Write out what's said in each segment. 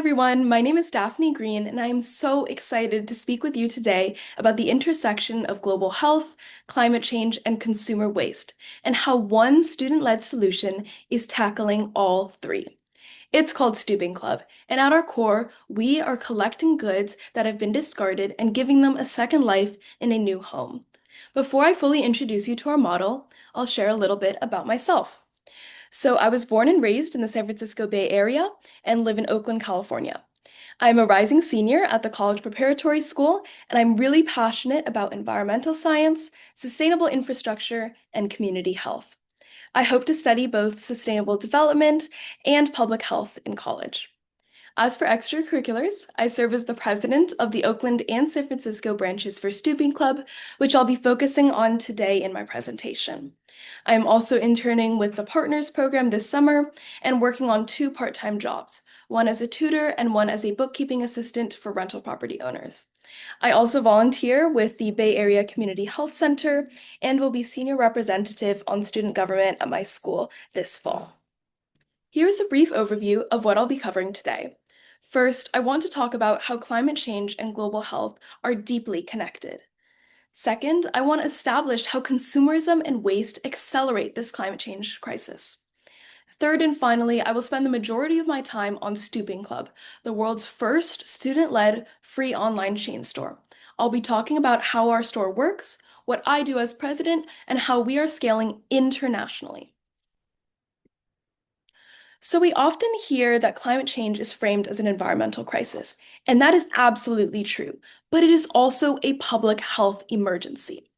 Everyone, my name is Daphne Green, and I am so excited to speak with you today about the intersection of global health, climate change, and consumer waste, and how one student-led solution is tackling all three. It's called Stooping Club, and at our core, we are collecting goods that have been discarded and giving them a second life in a new home. Before I fully introduce you to our model, I'll share a little bit about myself. So I was born and raised in the San Francisco Bay Area and live in Oakland, California. I'm a rising senior at the College Preparatory School, and I'm really passionate about environmental science, sustainable infrastructure, and community health. I hope to study both sustainable development and public health in college. As for extracurriculars, I serve as the president of the Oakland and San Francisco branches for Stooping Club, which I'll be focusing on today in my presentation. I am also interning with the Partners program this summer and working on two part-time jobs, one as a tutor and one as a bookkeeping assistant for rental property owners. I also volunteer with the Bay Area Community Health Center and will be senior representative on student government at my school this fall. Here's a brief overview of what I'll be covering today. First, I want to talk about how climate change and global health are deeply connected. Second, I want to establish how consumerism and waste accelerate this climate change crisis. Third and finally, I will spend the majority of my time on Stooping Club, the world's first student-led free online chain store. I'll be talking about how our store works, what I do as president, and how we are scaling internationally. So we often hear that climate change is framed as an environmental crisis, and that is absolutely true, but it is also a public health emergency.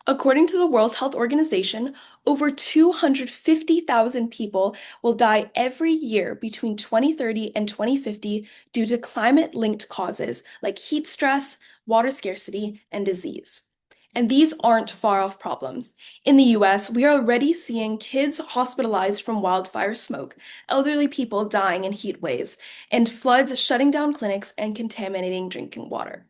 According to the World Health Organization, over 250,000 people will die every year between 2030 and 2050 due to climate-linked causes like heat stress, water scarcity, and disease. And these aren't far-off problems. In the US, we are already seeing kids hospitalized from wildfire smoke, elderly people dying in heat waves, and floods shutting down clinics and contaminating drinking water.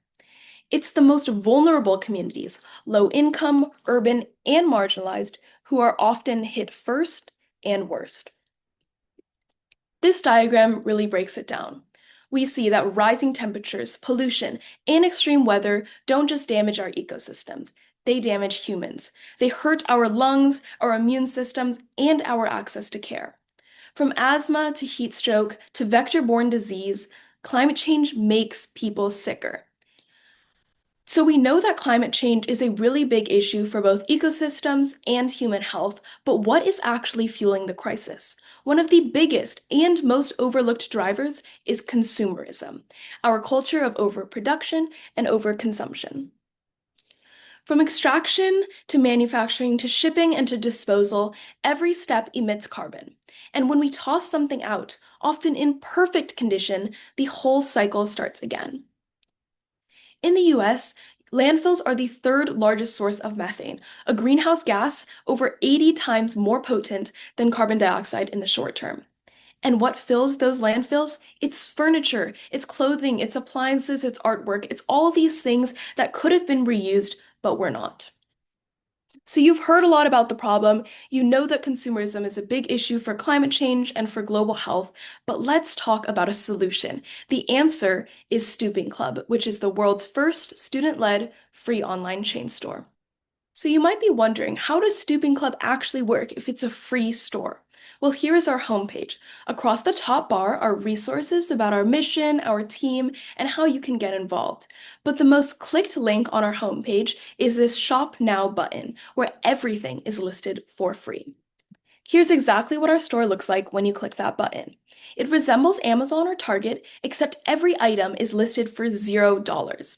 It's the most vulnerable communities, low income, urban, and marginalized, who are often hit first and worst. This diagram really breaks it down. We see that rising temperatures, pollution, and extreme weather don't just damage our ecosystems, they damage humans. They hurt our lungs, our immune systems, and our access to care. From asthma to heat stroke to vector-borne disease, climate change makes people sicker. So we know that climate change is a really big issue for both ecosystems and human health, but what is actually fueling the crisis? One of the biggest and most overlooked drivers is consumerism, our culture of overproduction and overconsumption. From extraction to manufacturing to shipping and to disposal, every step emits carbon. And when we toss something out, often in perfect condition, the whole cycle starts again. In the US, landfills are the third largest source of methane, a greenhouse gas over 80 times more potent than carbon dioxide in the short term. And what fills those landfills? It's furniture, it's clothing, it's appliances, it's artwork, it's all these things that could have been reused, but were not. So you've heard a lot about the problem. You know that consumerism is a big issue for climate change and for global health, but let's talk about a solution. The answer is Stooping Club, which is the world's first student-led free online chain store. So you might be wondering, how does Stooping Club actually work if it's a free store? Well, here is our homepage. Across the top bar are resources about our mission, our team, and how you can get involved. But the most clicked link on our homepage is this Shop Now button, where everything is listed for free. Here's exactly what our store looks like when you click that button. It resembles Amazon or Target, except every item is listed for $0.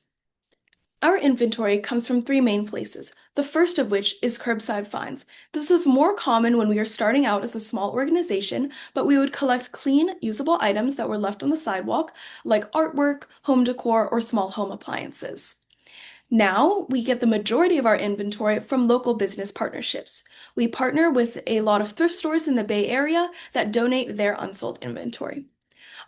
Our inventory comes from three main places, the first of which is curbside finds. This was more common when we were starting out as a small organization, but we would collect clean, usable items that were left on the sidewalk, like artwork, home decor, or small home appliances. Now, we get the majority of our inventory from local business partnerships. We partner with a lot of thrift stores in the Bay Area that donate their unsold inventory.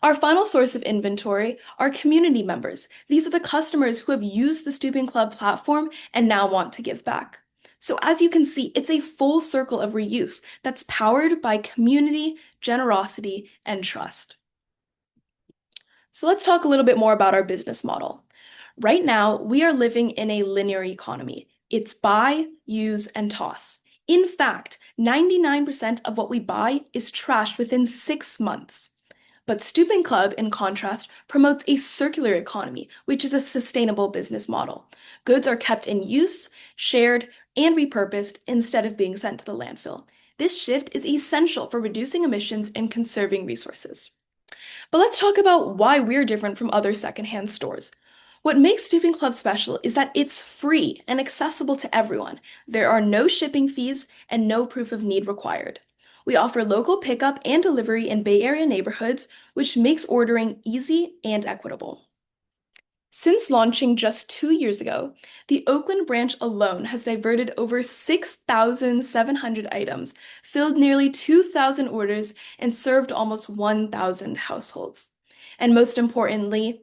Our final source of inventory are community members. These are the customers who have used the Stooping Club platform and now want to give back. So as you can see, it's a full circle of reuse that's powered by community, generosity, and trust. So let's talk a little bit more about our business model. Right now, we are living in a linear economy. It's buy, use, and toss. In fact, 99% of what we buy is trashed within 6 months. But Stooping Club, in contrast, promotes a circular economy, which is a sustainable business model. Goods are kept in use, shared, and repurposed instead of being sent to the landfill. This shift is essential for reducing emissions and conserving resources. But let's talk about why we're different from other secondhand stores. What makes Stooping Club special is that it's free and accessible to everyone. There are no shipping fees and no proof of need required. We offer local pickup and delivery in Bay Area neighborhoods, which makes ordering easy and equitable. Since launching just 2 years ago, the Oakland branch alone has diverted over 6,700 items, filled nearly 2,000 orders, and served almost 1,000 households. And most importantly,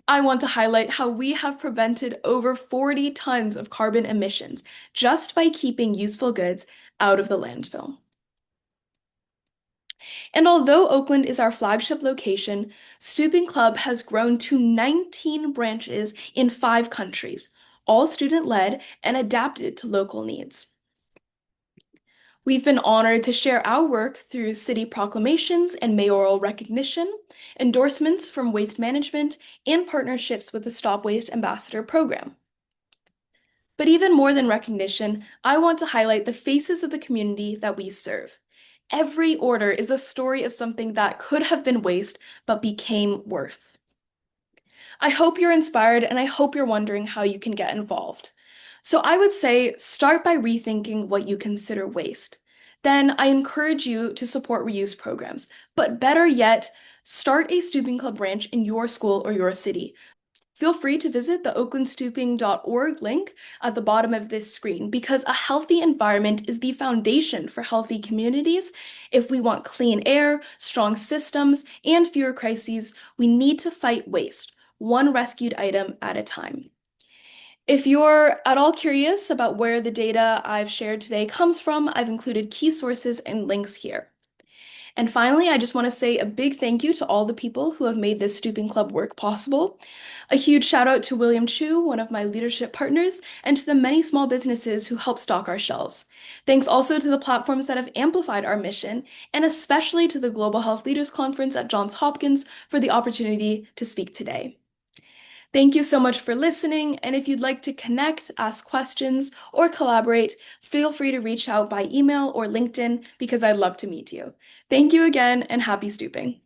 I want to highlight how we have prevented over 40 tons of carbon emissions just by keeping useful goods out of the landfill. And although Oakland is our flagship location, Stooping Club has grown to 19 branches in 5 countries, all student-led and adapted to local needs. We've been honored to share our work through city proclamations and mayoral recognition, endorsements from Waste Management, and partnerships with the Stop Waste Ambassador program. But even more than recognition, I want to highlight the faces of the community that we serve. Every order is a story of something that could have been waste but became worth. I hope you're inspired and I hope you're wondering how you can get involved. So I would say start by rethinking what you consider waste. Then I encourage you to support reuse programs, but better yet, start a Stooping Club branch in your school or your city. Feel free to visit the oaklandstooping.org link at the bottom of this screen because a healthy environment is the foundation for healthy communities. If we want clean air, strong systems, and fewer crises, we need to fight waste, one rescued item at a time. If you're at all curious about where the data I've shared today comes from, I've included key sources and links here. And finally, I just want to say a big thank you to all the people who have made this Stooping Club work possible. A huge shout out to William Chu, one of my leadership partners, and to the many small businesses who help stock our shelves. Thanks also to the platforms that have amplified our mission, and especially to the Global Health Leaders Conference at Johns Hopkins for the opportunity to speak today. Thank you so much for listening, and if you'd like to connect, ask questions, or collaborate, feel free to reach out by email or LinkedIn because I'd love to meet you. Thank you again, and happy stooping.